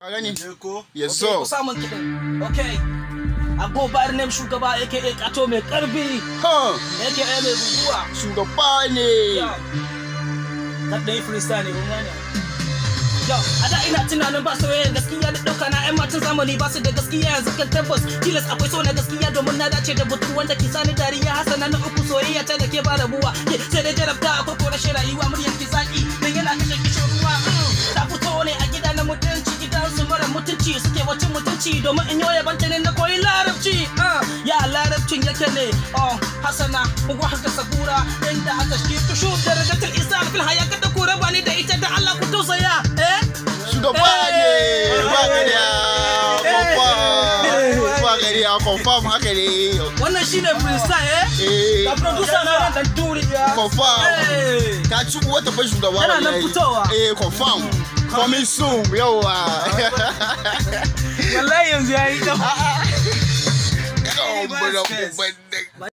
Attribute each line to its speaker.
Speaker 1: Ka gani?
Speaker 2: Yes
Speaker 1: so.
Speaker 2: Ku samun kiɗin. Okay. Abu Bayar ne shugaba aka kato mai karbi. Yake mai buguwa.
Speaker 1: Shugaba ne.
Speaker 2: Kadai freestyle ne kun gane. Yo, a da ina tunanin ba soyayya gaskiya da dauka na ƴan matan zamani ba su da gaskiya yanzu kan tabbas tilas akwai so na gaskiya domin na dace da butu wanda ke sani dariya hasana na uku soyayya ta da ke ba rabuwa sai dai jarabta akwai ko rashin rayuwa muryar ki zaki dan yana kashe kishin ruwa ta fito ne a gida na mutunci gidan su mara mutunci suke wacin mutunci domin in yoye banta ne na koyi larabci ya larabcin yake ne hasana wa haka sabura inda aka shi kushu darajatul isa fil haya kada ku raba ni da ita da Allah ku tausaya
Speaker 1: Shugaba ne ba gariya confirm haka ne.
Speaker 2: Wannan shine freestyle ka producer na dan duriya
Speaker 1: Confirm. Ka ci wata fa shugaba
Speaker 2: wallahi. Yana nan fitowa.
Speaker 1: Confirm. Coming soon. Yawa.
Speaker 2: Wallahi yanzu yayi da.
Speaker 1: Ka